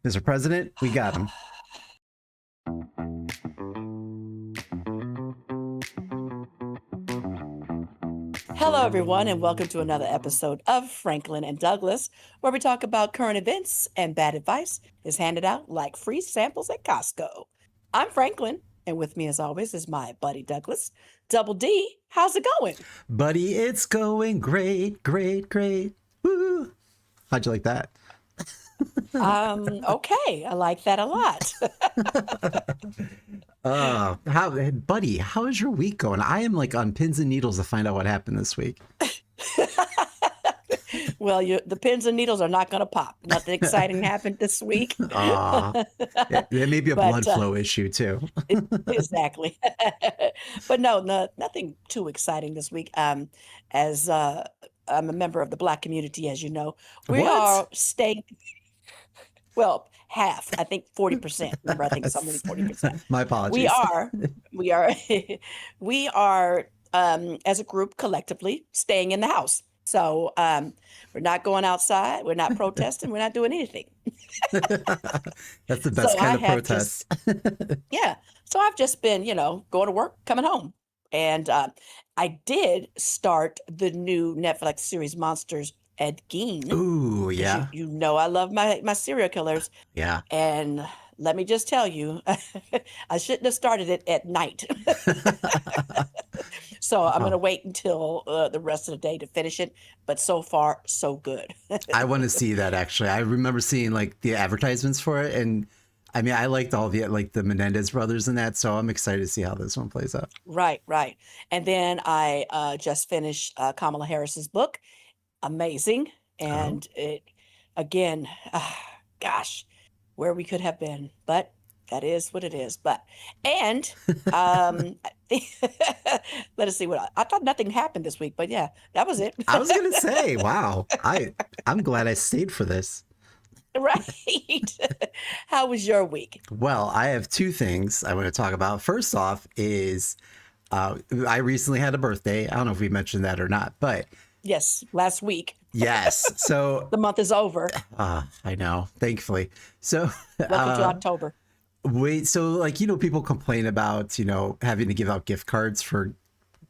Mr. President, we got him. Hello, everyone, and welcome to another episode of Franklin and Douglas, where we talk about current events and bad advice is handed out like free samples at Costco. I'm Franklin, and with me, as always, is my buddy Douglas. Double D, how's it going? Buddy, it's going great, great, great. Woo! How'd you like that? Okay, I like that a lot. Buddy, how is your week going? I am like on pins and needles to find out what happened this week. Well, the pins and needles are not going to pop. Nothing exciting happened this week. There may be a blood flow issue too. Exactly. But no, nothing too exciting this week. As I'm a member of the Black community, as you know, we are staying. Well, half. I think 40%. Remember, I think it's only 40%. My apologies. We are as a group collectively staying in the house. So we're not going outside. We're not protesting. We're not doing anything. That's the best kind of protest. Yeah. So I've just been, going to work, coming home. And I did start the new Netflix series Monsters Ed Gein. Ooh, yeah. You know I love my serial killers. Yeah. And let me just tell you, I shouldn't have started it at night. So I'm going to wait until the rest of the day to finish it. But so far, so good. I want to see that, actually. I remember seeing like the advertisements for it. And I mean, I liked all the Menendez brothers in that. So I'm excited to see how this one plays out. Right. And then I just finished Kamala Harris's book. Amazing. And it, again, gosh, where we could have been, but that is what it is. And let us see what I thought nothing happened this week, but yeah, that was it. I was going to say, wow, I'm glad I stayed for this. Right. How was your week? Well, I have two things I want to talk about. First off is I recently had a birthday. I don't know if we mentioned that or not, but yes, last week. Yes. So the month is over. I know, thankfully. So welcome to October. Wait, so people complain about, having to give out gift cards for,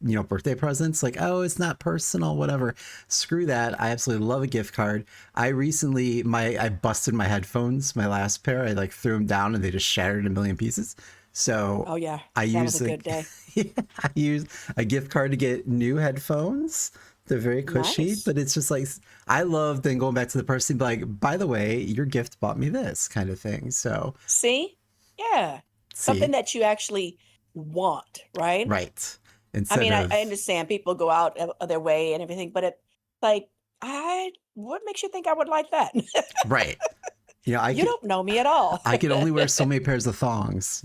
birthday presents. Like, oh, it's not personal, whatever. Screw that. I absolutely love a gift card. I recently, I busted my headphones, my last pair. I threw them down and they just shattered in a million pieces. So oh yeah, that was a good day. I used a gift card to get new headphones. They're very cushy, nice. But it's just like, I love then going back to the person and be like, by the way, your gift bought me this kind of thing. So see? Yeah. Something that you actually want, right? Right. I understand people go out of their way and everything, but what makes you think I would like that? Right. You don't know me at all. I can only wear so many pairs of thongs,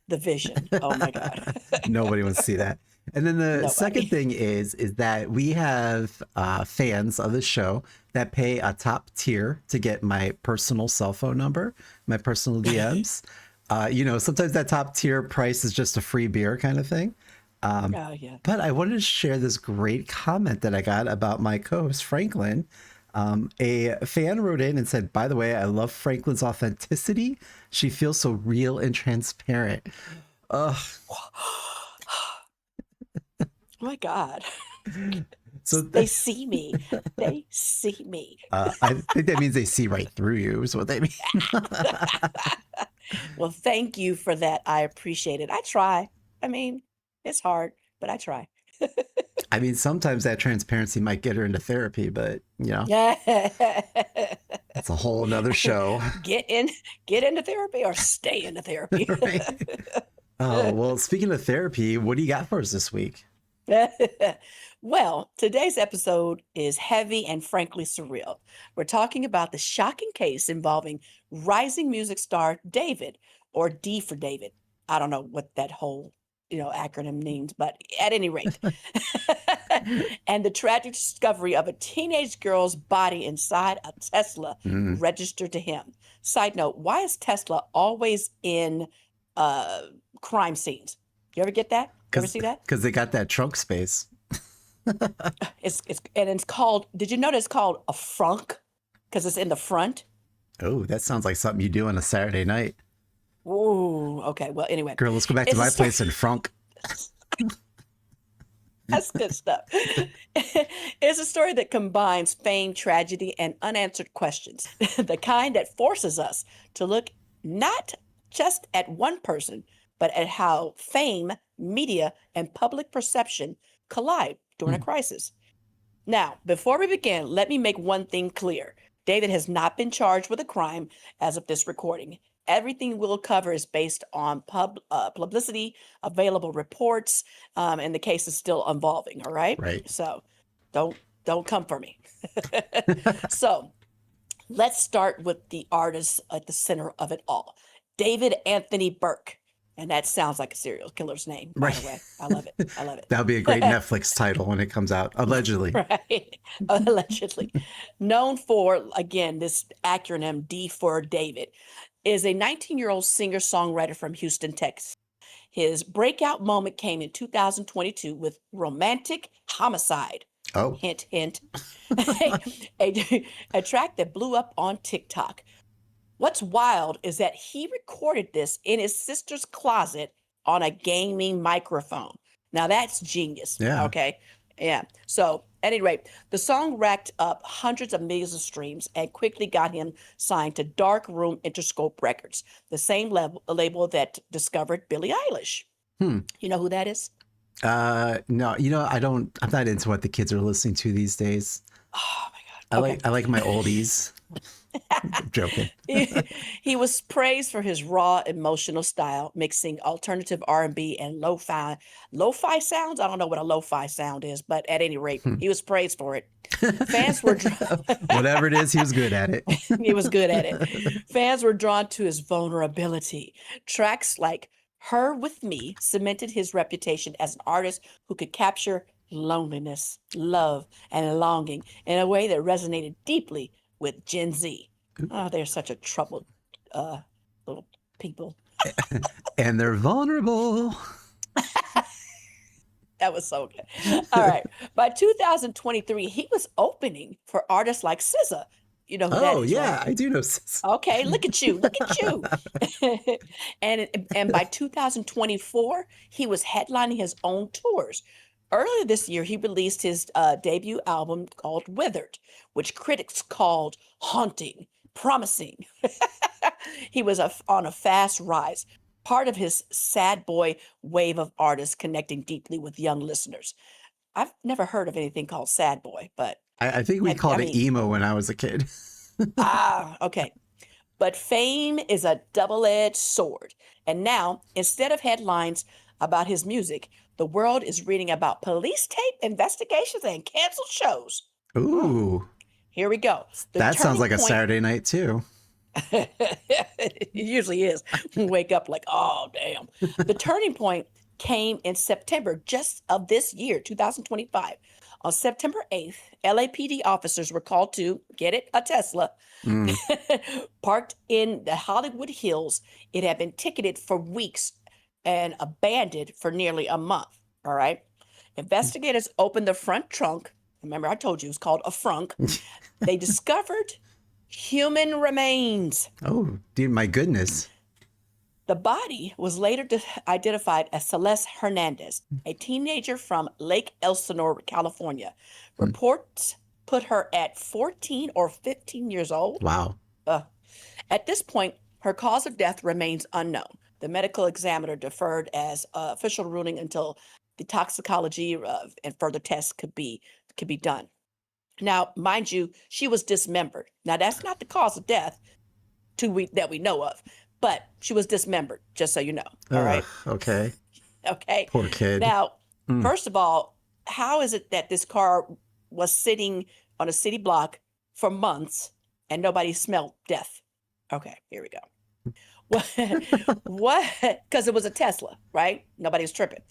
The vision. Oh my God. Nobody wants to see that. And then the second thing is that we have fans of the show that pay a top tier to get my personal cell phone number, my personal DMs. Sometimes that top tier price is just a free beer kind of thing. Yeah. But I wanted to share this great comment that I got about my co-host, Franklin. A fan wrote in and said, by the way, I love Franklin's authenticity. She feels so real and transparent. Ugh. Oh my God. So they see me. They see me. I think that means they see right through you is what they mean. Well, thank you for that. I appreciate it. I try. I mean, it's hard, but I try. I mean, sometimes that transparency might get her into therapy, but that's a whole nother show. Get into therapy or stay into therapy. Right. Oh, well, speaking of therapy, what do you got for us this week? Well, today's episode is heavy and frankly surreal. We're talking about the shocking case involving rising music star David, or D for David. I don't know what that whole acronym means, but at any rate. And the tragic discovery of a teenage girl's body inside a Tesla registered to him. Side note, why is Tesla always in crime scenes? You ever get that? You ever see that? Because they got that trunk space. It's called, did you know it's called a frunk? because it's in the front. Oh, that sounds like something you do on a Saturday night. Ooh, okay. Well, anyway, Girl, let's go back to it's a my story. place in Frunk. That's good stuff. It's a story that combines fame, tragedy, and unanswered questions, the kind that forces us to look not just at one person, but at how fame, media, and public perception collide during a Hmm. crisis. Now, before we begin, let me make one thing clear. David has not been charged with a crime as of this recording. Everything we'll cover is based on publicity, available reports, and the case is still evolving. All right, Right. so don't don't come for me. So let's start with the artist at the center of it all, David Anthony Burke, and that sounds like a serial killer's name. By the Right. way, I love it. I love That'll be a great it. Netflix title when it comes out, allegedly. Right. Allegedly. Known for, again, this acronym D for David, is a 19-year-old singer-songwriter from Houston, Texas. His breakout moment came in 2022 with Romantic Homicide. Oh, Hint, hint. A track that blew up on TikTok. What's wild is that he recorded this in his sister's closet on a gaming microphone. Now that's genius. yeah. Okay. Yeah. So, at any rate, the song racked up hundreds of millions of streams and quickly got him signed to Dark Room Interscope Records, the same label that discovered Billie Eilish. Hmm. You know who that is? No, I'm not into what the kids are listening to these days. Oh my God. Okay. I like my oldies. Joking. He was praised for his raw emotional style, mixing alternative R&B and lo-fi sounds. I don't know what a lo-fi sound is, but at any rate, he was praised for it. Fans were Whatever it is, he was good at it. he was good at it. Fans were drawn to his vulnerability. Tracks like Her With Me cemented his reputation as an artist who could capture loneliness, love, and longing in a way that resonated deeply with Gen Z. Oh, they're such a troubled little people. And they're vulnerable. That was so good. All right. By 2023, he was opening for artists like SZA. You know who that Oh, is, yeah, right? I do know. Sis. Okay, look at you. Look at you. And by 2024, he was headlining his own tours. Earlier this year, he released his debut album called Withered, which critics called haunting, promising. He was on a fast rise, part of his sad boy wave of artists connecting deeply with young listeners. I've never heard of anything called sad boy, but I think we called it emo when I was a kid. okay. But fame is a double-edged sword. And now, instead of headlines about his music, the world is reading about police tape investigations and canceled shows. Ooh, Here we go. that sounds like a Saturday night too. It usually is. Wake up like, oh, damn. The turning point came in September just of this year, 2025. On September 8th, LAPD officers were called to, get it, a Tesla, Mm. parked in the Hollywood Hills. It had been ticketed for weeks and abandoned for nearly a month. All right. Investigators opened the front trunk. Remember, I told you it was called a frunk. They discovered human remains. Oh, dude, my goodness. The body was later identified as Celeste Hernandez, a teenager from Lake Elsinore, California. Reports put her at 14 or 15 years old. Wow. At this point, her cause of death remains unknown. The medical examiner deferred as official ruling until the toxicology and further tests could be done. Now, mind you, she was dismembered. Now, that's not the cause of death that we know of, but she was dismembered, just so you know. All right. Okay. Okay. Poor kid. Now, first of all, how is it that this car was sitting on a city block for months and nobody smelled death? Okay, here we go. What? Because it was a Tesla, right? Nobody's tripping.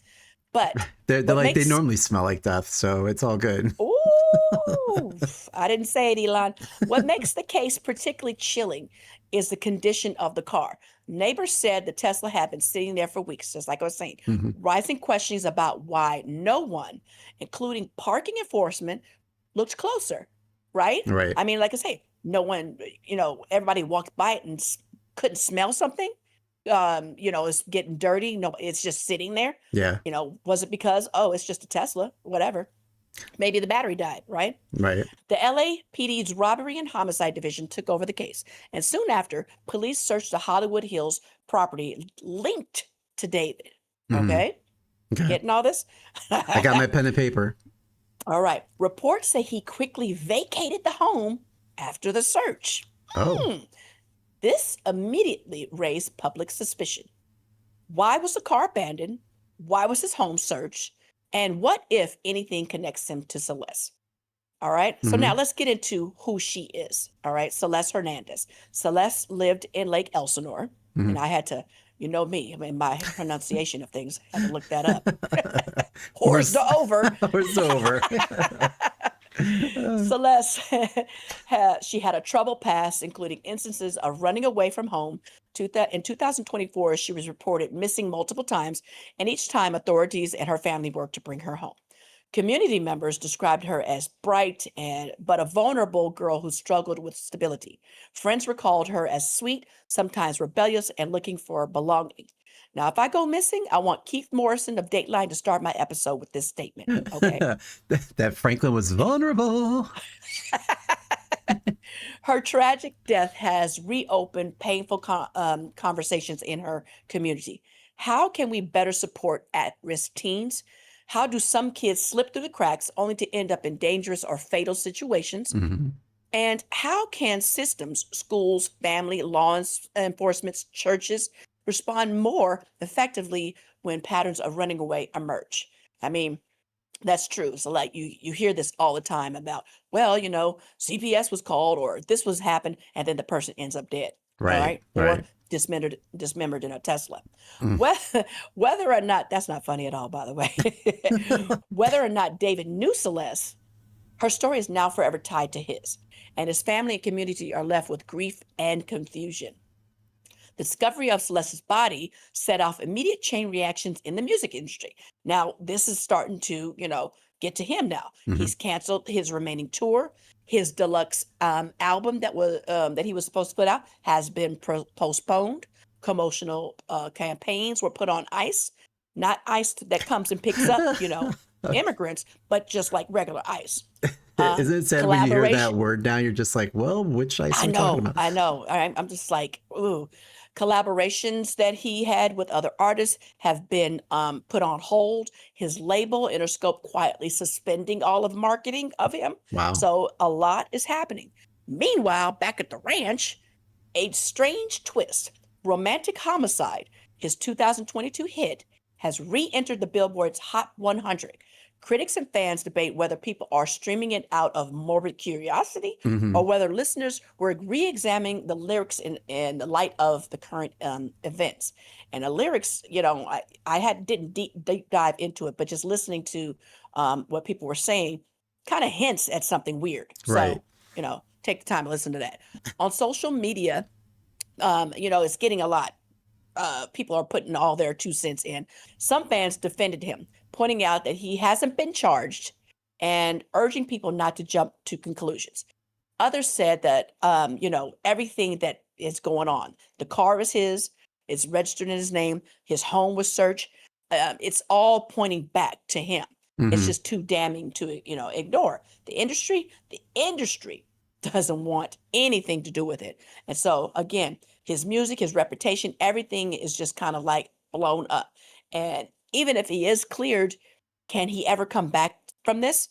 But they're like they normally smell like death, so it's all good. Ooh, I didn't say it, Elon. What makes the case particularly chilling is the condition of the car. Neighbors said the Tesla had been sitting there for weeks, just like I was saying, rising questions about why no one, including parking enforcement, looked closer, right? Right. I mean, like I say, no one, everybody walked by it and couldn't smell something. It's getting dirty. No, it's just sitting there. Yeah. Was it because, oh, it's just a Tesla, whatever. Maybe the battery died, right? Right. The LAPD's Robbery and Homicide Division took over the case, and soon after, police searched the Hollywood Hills property linked to David. Mhm. Okay? Okay. Getting all this? I got my pen and paper. All right. Reports say he quickly vacated the home after the search. Oh. This immediately raised public suspicion. Why was the car abandoned? Why was his home searched? And what, if anything, connects him to Celeste? All right. So Mhm. now let's get into who she is. All right. Celeste Hernandez. Celeste lived in Lake Elsinore. And Mhm. I had to, me, I mean, my pronunciation of things, I had to look that up. Horse Horse. the over. Horse over. Celeste, she had a troubled past, including instances of running away from home. In 2024, she was reported missing multiple times, and each time authorities and her family worked to bring her home. Community members described her as bright but a vulnerable girl who struggled with stability. Friends recalled her as sweet, sometimes rebellious, and looking for belonging. Now, if I go missing, I want Keith Morrison of Dateline to start my episode with this statement. Okay. That Franklin was vulnerable. Her tragic death has reopened painful conversations in her community. How can we better support at risk teens? How do some kids slip through the cracks only to end up in dangerous or fatal situations? Mhm. And how can systems, schools, family, law enforcement, churches respond more effectively when patterns of running away emerge? I mean, that's true. So like you hear this all the time about, well, CPS was called or this was happened, and then the person ends up dead. All Right. right. Or Right. dismembered in a Tesla. Mm. Whether or not that's not funny at all, by the way. Whether or not David knew Celeste, her story is now forever tied to his, and his family and community are left with grief and confusion. The discovery of Celeste's body set off immediate chain reactions in the music industry. Now, this is starting to, get to him now. Mhm. He's canceled his remaining tour. His deluxe album that he was supposed to put out has been postponed. Promotional campaigns were put on ice, not ice that comes and picks up, immigrants, but just like regular ice. Isn't it sad when you hear that Collaboration. word now? You're just like, well, which ice I are we talking know, about? I know. I'm just like, ooh. Collaborations that he had with other artists have been put on hold. His label, Interscope, quietly suspending all of marketing of him. Wow. So a lot is happening. Meanwhile, back at the ranch, a strange twist. Romantic Homicide, his 2022 hit, has re-entered the Billboard's Hot 100. Critics and fans debate whether people are streaming it out of morbid curiosity or Mhm. whether listeners were re-examining the lyrics in the light of the current events. And the lyrics, didn't deep dive into it, but just listening to what people were saying kind of hints at something weird. Right. So, take the time to listen to that. On social media, it's getting a lot. People are putting all their 2 cents in. Some fans defended him, pointing out that he hasn't been charged and urging people not to jump to conclusions. Others said that, everything that is going on, the car is his, it's registered in his name, his home was searched. It's all pointing back to him. It's Mhm. just too damning to, ignore. The industry doesn't want anything to do with it. And so, again, his music, his reputation, everything is just kind of like blown up. And even if he is cleared, can he ever come back from this?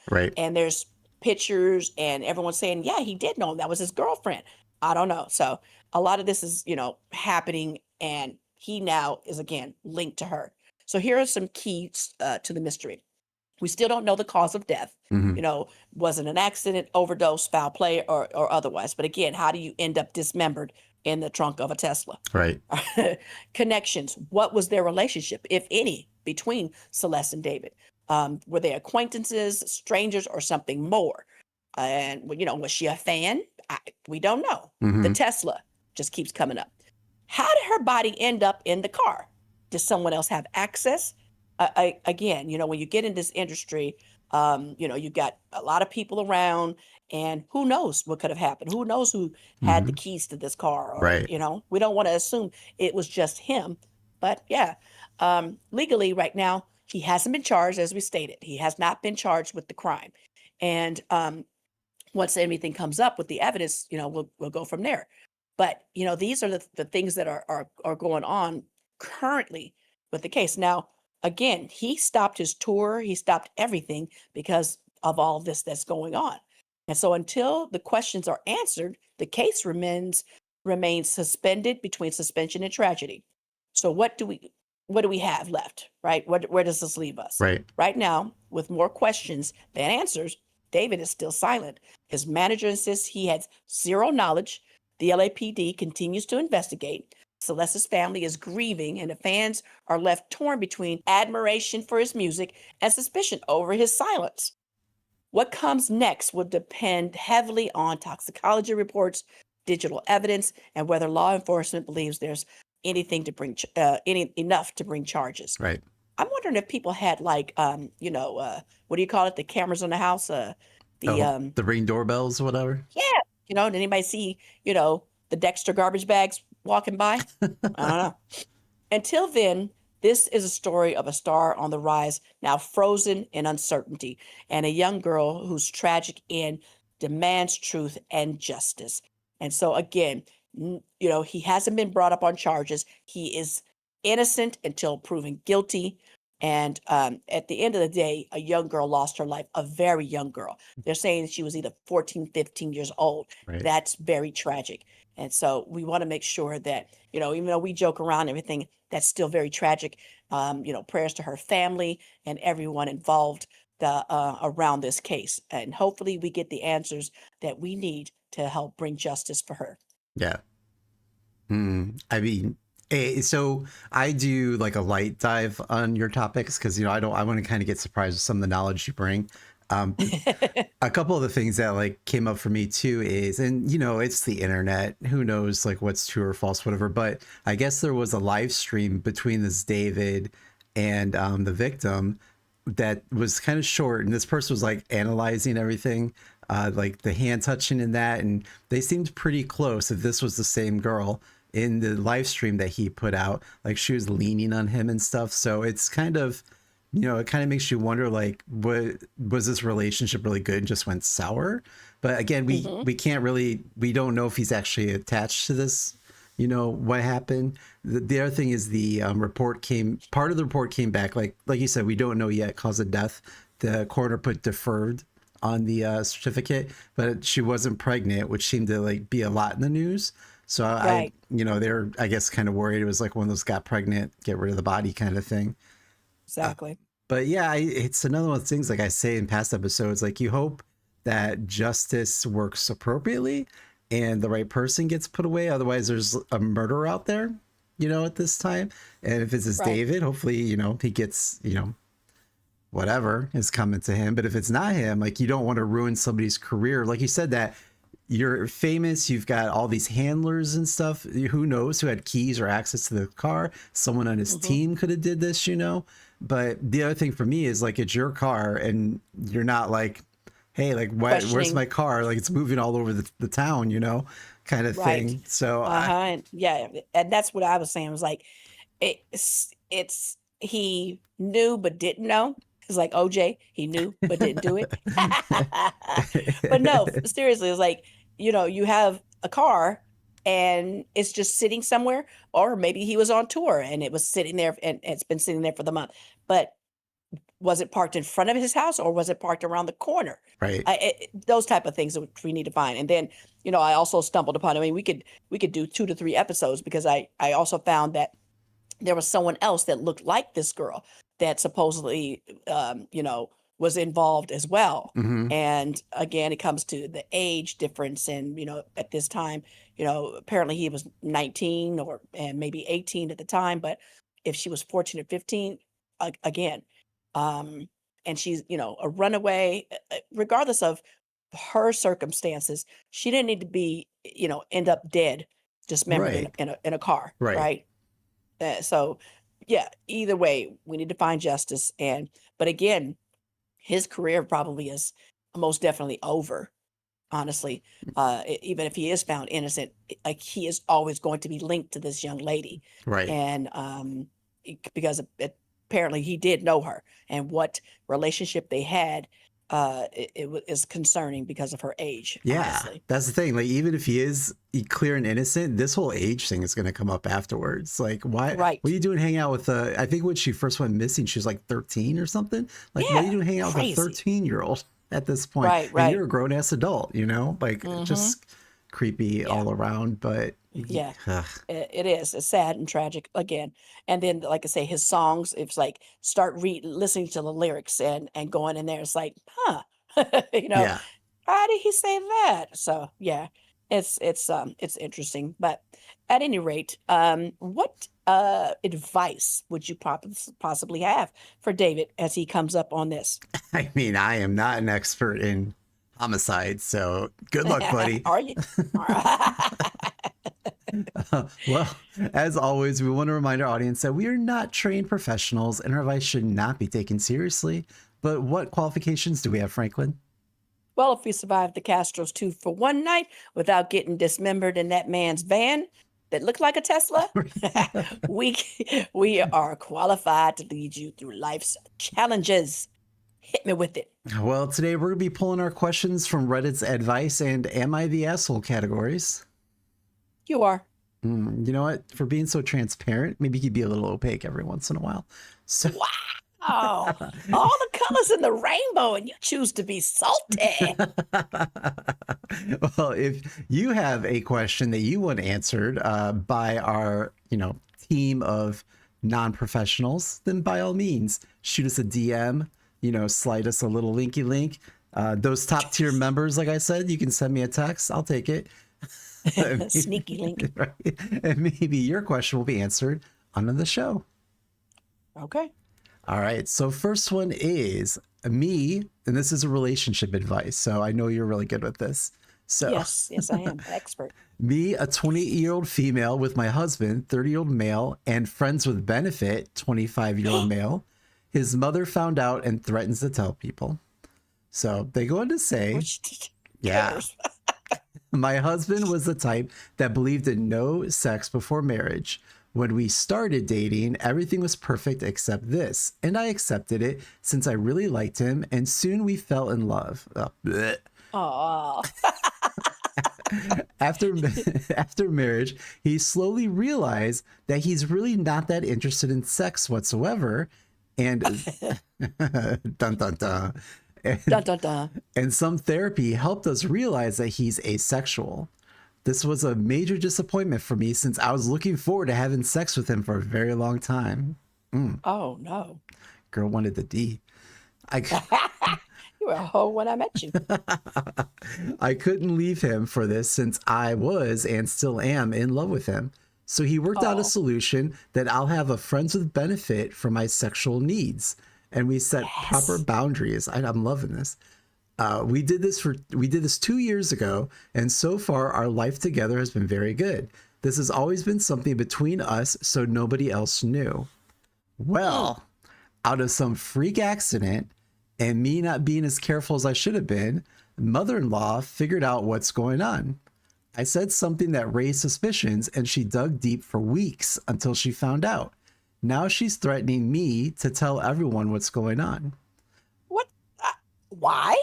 Right. And there's pictures and everyone's saying, yeah, he did know him. That was his girlfriend. I don't know. So a lot of this is, happening. And he now is again linked to her. So here are some keys to the mystery. We still don't know the cause of death. Mhm. Was it an accident, overdose, foul play, or otherwise? But again, how do you end up dismembered in the trunk of a Tesla? Right. Connections. What was their relationship, if any, between Celeste and David? Were they acquaintances, strangers, or something more? And was she a fan? We don't know. The Mhm. Tesla just keeps coming up. How did her body end up in the car? Does someone else have access? Again, when you get in this industry, you've got a lot of people around, And who knows what could have happened? Who knows who had the Hmm. keys to this car? Or, Right. we don't want to assume it was just him. But yeah, legally, right now, he hasn't been charged, as we stated. He has not been charged with the crime. And once anything comes up with the evidence, we'll go from there. But these are the things that are going on currently with the case. Now, again, he stopped his tour, he stopped everything because of all this that's going on. And so until the questions are answered, the case remains suspended between suspension and tragedy. So what do we have left, right? Where does this leave us? Right. Right now, with more questions than answers, David is still silent. His manager insists he has zero knowledge. The LAPD continues to investigate. Celeste's family is grieving, and the fans are left torn between admiration for his music and suspicion over his silence. What comes next will depend heavily on toxicology reports, digital evidence, and whether law enforcement believes there's anything to bring enough to bring charges. Right. I'm wondering if people had like what do you call it? The cameras on the house, the Oh, the Ring doorbells, whatever. yeah, did anybody see, the Dexter garbage bags walking by? I don't know. Until then, this is a story of a star on the rise, now frozen in uncertainty, and a young girl whose tragic end demands truth and justice. And so, again, he hasn't been brought up on charges. He is innocent until proven guilty. And at the end of the day, a young girl lost her life, a very young girl. They're saying she was either 14, 15 years old. Right. That's very tragic. And so we want to make sure that, even though we joke around and everything, that's still very tragic. Prayers to her family and everyone involved around this case. And hopefully we get the answers that we need to help bring justice for her. Yeah. I mean, so I do like a light dive on your topics because I want to kind of get surprised with some of the knowledge you bring. Um, a couple of the things that like came up for me too is, and it's the internet, who knows like what's true or false, whatever. But I guess there was a live stream between this David and the victim that was kind of short, and this person was like analyzing everything, like the hand touching in that, and they seemed pretty close. If this was the same girl in the live stream that he put out, like she was leaning on him and stuff. So it's kind of, it kind of makes you wonder, like, what was this relationship really good and just went sour? But again, we can't really, we don't know if he's actually attached to this, what happened. The other thing is the part of the report came back, like you said, we don't know yet cause of death. The coroner put deferred on the certificate, but she wasn't pregnant, which seemed to like be a lot in the news. So Right. they're, I guess, kind of worried it was like one of those got pregnant, get rid of the body kind of thing. Exactly. But yeah, it's another one of those things, like I say in past episodes, like you hope that justice works appropriately and the right person gets put away. Otherwise, there's a murderer out there, at this time. And if it's Right. David, hopefully, he gets, whatever is coming to him. But if it's not him, like you don't want to ruin somebody's career. Like you said, that you're famous, you've got all these handlers and stuff. Who knows who had keys or access to the car? Someone on his team could have did this, But the other thing for me is like it's your car and you're not like, hey, like where's Questioning. my car? Like it's moving all over the town, kind of Right. thing. So And yeah, and that's what I was saying. It was like it's he knew but didn't know. It's like OJ, he knew but didn't do it. But no, seriously, it's like, you have a car and it's just sitting somewhere, or maybe he was on tour and it was sitting there and it's been sitting there for the month. But was it parked in front of his house or was it parked around the corner? right. Those type of things that we need to find. And then, I also stumbled upon. I mean, we could do 2 to 3 episodes because I also found that there was someone else that looked like this girl that supposedly, was involved as well. Hmm. And again, it comes to the age difference. And, at this time, apparently he was 19 and maybe 18 at the time. But if she was 14 or 15, again, um, and she's, a runaway, regardless of her circumstances, she didn't need to be, end up dead, dismembered in, Right. a- in, a, in a car, Right. right? So, yeah, either way, we need to find justice. But again, his career probably is most definitely over. honestly. Even if he is found innocent, like he is always going to be linked to this young lady. Right. And because apparently he did know her, and what relationship they had, is concerning because of her age, Yeah, honestly. that's the thing. Like, even if he is clear and innocent, this whole age thing is going to come up afterwards. Like, why? What are Right. you doing hanging out with I think when she first went missing, she was like 13 or something. Like, what are you Yeah. doing hanging out with a Crazy. 13-year-old at this point? Right. And Right. you're a grown ass adult, you know? Like, Mm-hmm. just creepy Yeah. all around. But Yeah. ugh, It is. It's sad and tragic again. And then, like I say, his songs, it's like start listening to the lyrics and going in there. It's like, huh, you know, yeah. why did he say that? So yeah, it's interesting. But at any rate, what advice would you possibly have for David as he comes up on this? I mean, I am not an expert in homicide, so good luck, buddy. Are you? Well, as always, we want to remind our audience that we are not trained professionals and our advice should not be taken seriously. But what qualifications do we have, Franklin? Well, if we survived the Castros 2 for 1 night without getting dismembered in that man's van that looked like a Tesla, we we are qualified to lead you through life's challenges. Hit me with it. Well, today we're going to be pulling our questions from Reddit's advice and Am I the Asshole categories. You are. You know what? For being so transparent, maybe you could be a little opaque every once in a while. So, Wow. All the colors in the rainbow, and you choose to be salty. well, if you have a question that you want answered by our, team of non-professionals, then by all means, shoot us a DM, slide us a little linky link. Those top tier members, like I said, you can send me a text. I'll take it. Sneaky link. Right? And maybe your question will be answered on the show. Okay. All right. So first one is me, and this is a relationship advice. So I know you're really good with this. So Yes, I am. Expert. me, a 28-year-old female with my husband, 30-year-old male, and friends with benefit, 25-year-old male. His mother found out and threatens to tell people. So they go on to say, Which yeah, cares? my husband was the type that believed in no sex before marriage. When we started dating, everything was perfect except this, and I accepted it since I really liked him, and soon we fell in love. Bleh. Oh, After after marriage, he slowly realized that he's really not that interested in sex whatsoever, and dun dun dun. dun dun dun. And some therapy helped us realize that he's asexual. This was a major disappointment for me since I was looking forward to having sex with him for a very long time. Oh no. Girl wanted the D. I, You were a hoe when I met you. I couldn't leave him for this since I was and still am in love with him. So he worked out a Oh, solution that I'll have a friends with benefit for my sexual needs. And we set proper yes. boundaries. I'm loving this. We did this 2 years ago, and so far our life together has been very good. This has always been something between us, so nobody else knew. Mm. Well, out of some freak accident and me not being as careful as I should have been, mother-in-law figured out what's going on. I said something that raised suspicions, and she dug deep for weeks until she found out. Now she's threatening me to tell everyone what's going on. What? Why?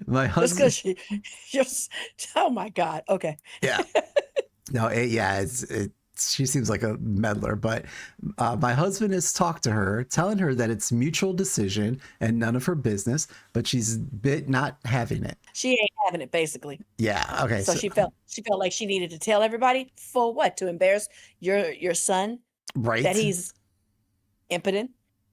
My Just because husband, she just, oh my God. Okay. yeah, no, she seems like a meddler, but my husband has talked to her, telling her that it's mutual decision and none of her business, but she's bit not having it. She ain't having it, basically. Yeah, okay, So so she felt like she needed to tell everybody for what? To embarrass your son that right, he's impotent?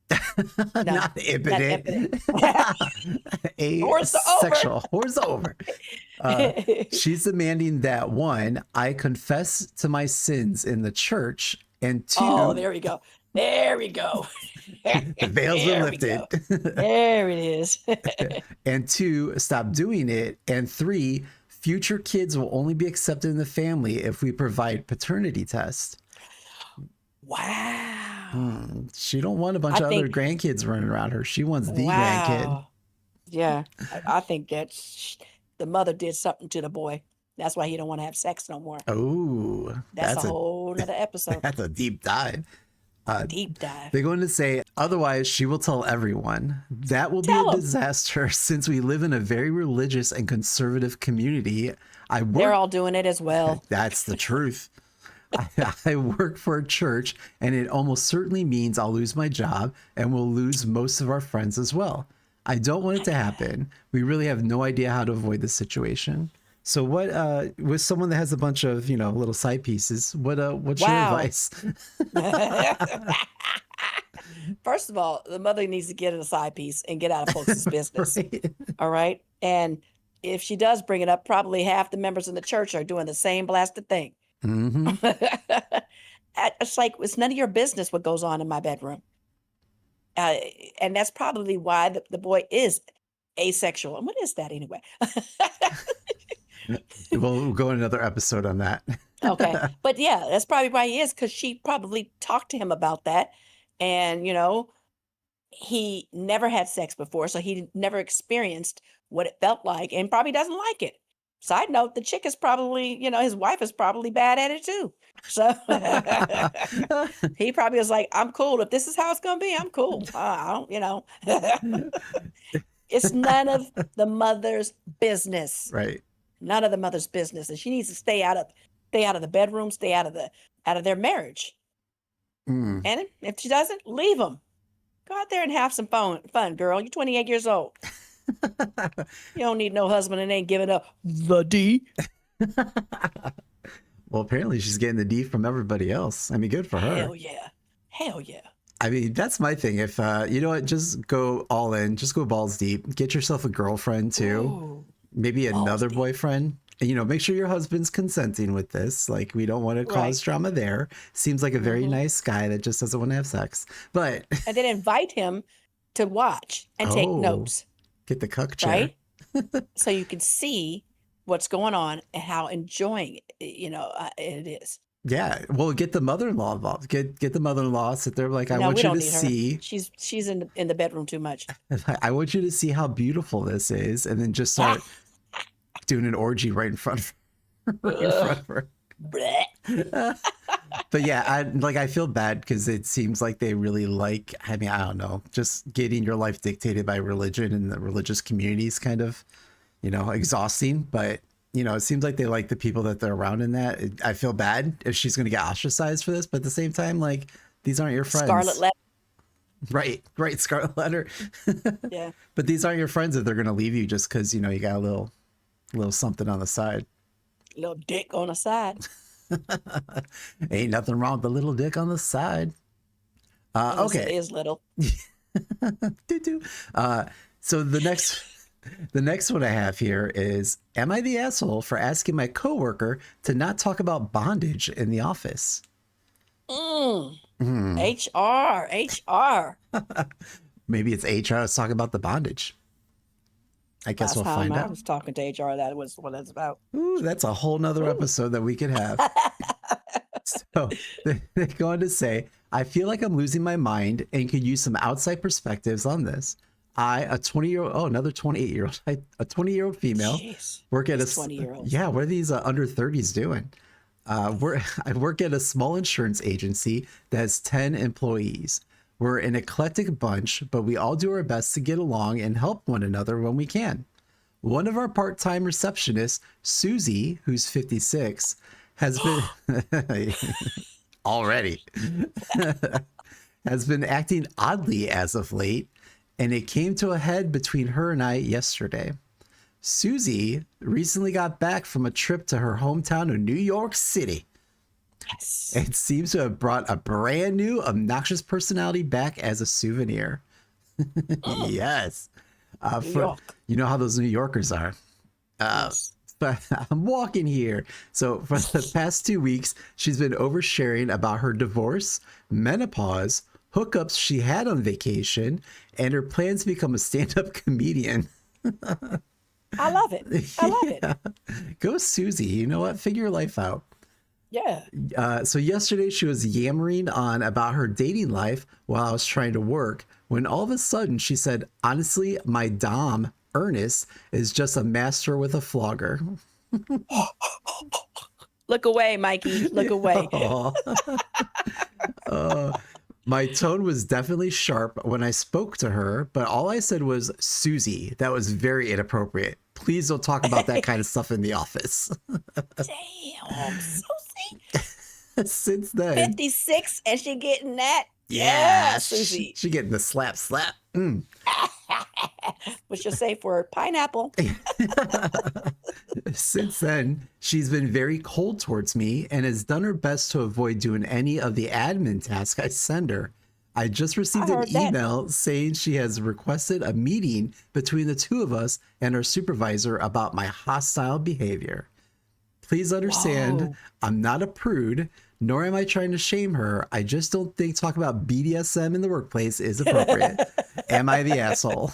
No, not not impotent. impotent, Horse over. asexual. Whore's over. She's demanding that one, I confess to my sins in the church, and Oh, two, there we go. There we go. the veil's been There we lifted. go. There it is. And two, stop doing it. And three, future kids will only be accepted in the family if we provide paternity tests. Wow. She don't want a bunch I of other think, grandkids running around her. She wants the grandkid. wow. Yeah, I think the mother did something to the boy. That's why he don't want to have sex no more. Oh, That's a whole nother episode. that's a deep dive. Deep dive. They're going to say, otherwise, she will tell everyone. That will be a Tell him. disaster since we live in a very religious and conservative community. They're all doing it as well. That's the truth. I work for a church, and it almost certainly means I'll lose my job and we'll lose most of our friends as well. I don't want it to happen. We really have no idea how to avoid the situation. So what, with someone that has a bunch of, little side pieces, what's your advice? First of all, the mother needs to get in a side piece and get out of folks' business. Right. All right. And if she does bring it up, probably half the members in the church are doing the same blasted thing. Mm-hmm. It's like, it's none of your business what goes on in my bedroom. And that's probably why the boy is asexual. And what is that anyway? We'll go in another episode on that. Okay. But yeah, that's probably why he is, because she probably talked to him about that. And, he never had sex before, so he never experienced what it felt like and probably doesn't like it. Side note, the chick is probably, his wife is probably bad at it too. So he probably was like, I'm cool. If this is how it's going to be, I'm cool. I don't. It's none of the mother's business. Right. None of the mother's business. And she needs to stay out of the bedroom, stay out of their marriage. Mm. And if she doesn't, leave them. Go out there and have some fun, girl. You're 28 years old. You don't need no husband and ain't giving up the D. Well, apparently she's getting the D from everybody else. I mean, good for her. Hell yeah. Hell yeah. I mean, that's my thing. If, you know what, just go all in, just go balls deep, get yourself a girlfriend too, Ooh, maybe another deep. boyfriend. And, make sure your husband's consenting with this. Like, we don't want to cause drama there. Seems like a very nice guy that just doesn't want to have sex. But and then invite him to watch and take notes. Get the cuck chair. Right? So you can see what's going on and how enjoying it is. Yeah. Well, get the mother-in-law involved. Get the mother-in-law, sit there like, I No, want we you don't to need her. see. She's in the bedroom too much. I want you to see how beautiful this is, and then just start doing an orgy right in front of her. But yeah, I feel bad because it seems like they really like, I mean, I don't know, just getting your life dictated by religion and the religious community is kind of, exhausting. But, it seems like they like the people that they're around in that. I feel bad if she's going to get ostracized for this, but at the same time, like, these aren't your friends. Scarlet letter. Right. Scarlet letter. Yeah. But these aren't your friends if they're going to leave you just because, you got a little something on the side. Little dick on the side. Ain't nothing wrong with the little dick on the side. Okay. It is little. So the next one I have here is, am I the asshole for asking my coworker to not talk about bondage in the office? HR. Maybe it's HR. Let's talk about the bondage. I guess we'll find out. I was talking to HR. That was what that's about. Ooh, that's a whole nother episode that we could have. So they're going to say, I feel like I'm losing my mind and could use some outside perspectives on this. A 20-year-old, another 28-year-old, a 20-year-old female, work at a 20-year-old. Yeah, what are these under 30s doing? I work at a small insurance agency that has 10 employees. We're an eclectic bunch, but we all do our best to get along and help one another when we can. One of our part-time receptionists, Susie, who's 56, has been already has been acting oddly as of late, and it came to a head between her and I yesterday. Susie recently got back from a trip to her hometown of New York City. Yes. It seems to have brought a brand new obnoxious personality back as a souvenir. Yes. You know how those New Yorkers are. Yes. But I'm walking here. So for the past 2 weeks, she's been oversharing about her divorce, menopause, hookups she had on vacation, and her plans to become a stand-up comedian. I love it. I love it. Go Susie. You know what? Figure your life out. Yeah. So yesterday she was yammering on about her dating life while I was trying to work, when all of a sudden she said, honestly, my dom Ernest is just a master with a flogger. Look away, Mikey. Look away. My tone was definitely sharp when I spoke to her, but all I said was, Susie, that was very inappropriate. Please don't talk about that kind of stuff in the office. Damn, Susie. Since then, 56 and she getting that? yeah, Susie. She getting the slap. What's your safe word? Pineapple. Since then, she's been very cold towards me and has done her best to avoid doing any of the admin tasks I send her. I just received an email saying she has requested a meeting between the two of us and her supervisor about my hostile behavior. Please understand, Whoa. I'm not a prude, nor am I trying to shame her. I just don't think talking about BDSM in the workplace is appropriate. Am I the asshole?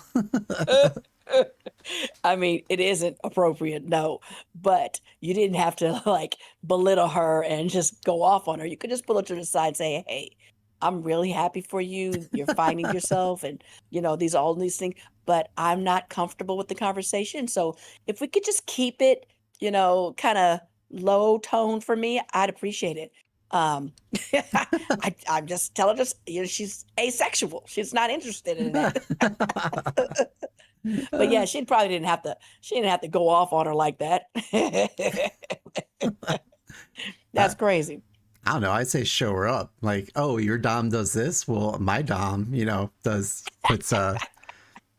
I mean, it isn't appropriate, no, but you didn't have to like belittle her and just go off on her. You could just pull her to the side and say, hey, I'm really happy for you. You're finding yourself and, all these things, but I'm not comfortable with the conversation. So if we could just keep it, kind of low tone for me, I'd appreciate it. I'm just telling her, she's asexual. She's not interested in that. But yeah, she didn't have to go off on her like that. That's crazy. I don't know. I'd say show her up. Like, oh, your dom does this. Well, my dom,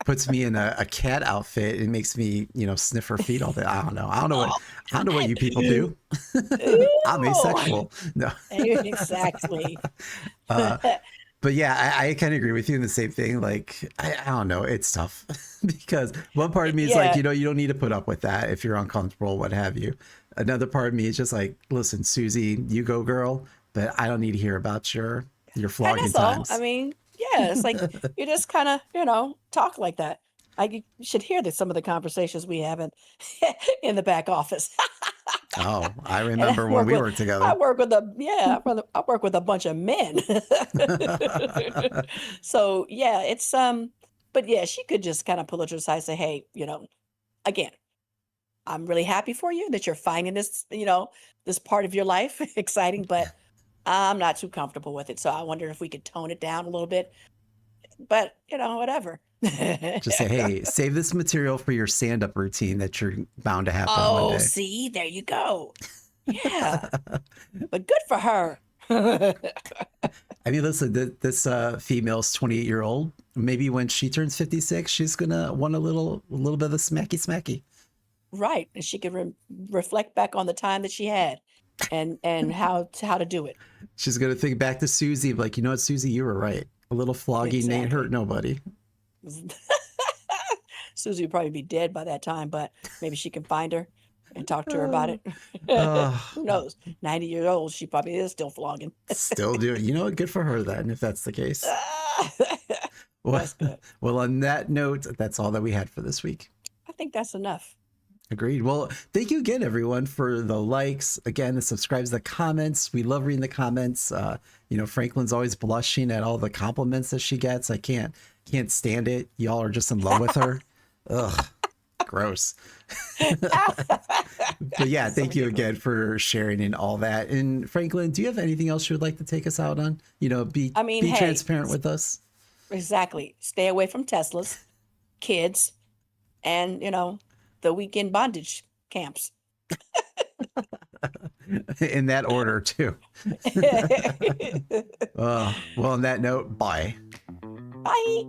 puts me in a cat outfit. It makes me, sniff her feet all day. I don't know. I don't know what you people do. I'm asexual. No. Exactly. But yeah, I kind of agree with you in the same thing. Like, I don't know. It's tough because one part of me is like, you don't need to put up with that if you're uncomfortable, what have you. Another part of me is just like, listen, Susie, you go, girl, but I don't need to hear about your flogging times. All. I mean, yeah, it's like you just kind of, talk like that. You should hear some of the conversations we have in the back office. Oh, I remember when we worked together. I work with a bunch of men. So yeah, it's but yeah, she could just kind of pull it to the side and say, hey, again, I'm really happy for you that you're finding this, this part of your life exciting, but I'm not too comfortable with it. So I wonder if we could tone it down a little bit. But, whatever. Just say, hey, save this material for your stand-up routine that you're bound to happen one day. Oh, see, there you go. Yeah. But good for her. I mean, listen, this female's 28-year-old. Maybe when she turns 56, she's gonna want a little bit of the smacky. Right, and she can reflect back on the time that she had, and how to do it. She's gonna think back to Susie, like, you know what, Susie, you were right. A little flogging ain't hurt nobody. Susie would probably be dead by that time, but maybe she can find her and talk to her about it. Who knows? 90 years old, she probably is still flogging. Still doing. You know what? Good for her then, if that's the case. That's good. Well, on that note, that's all that we had for this week. I think that's enough. Agreed. Well, thank you again, everyone, for the likes. Again, the subscribes, the comments. We love reading the comments. Franklin's always blushing at all the compliments that she gets. I can't stand it. Y'all are just in love with her. Ugh, gross. But yeah, thank you again for sharing and all that. And Franklin, do you have anything else you would like to take us out on? Be transparent with us. Exactly. Stay away from Teslas, kids, and the weekend bondage camps. In that order too. Well, on that note, bye. Bye.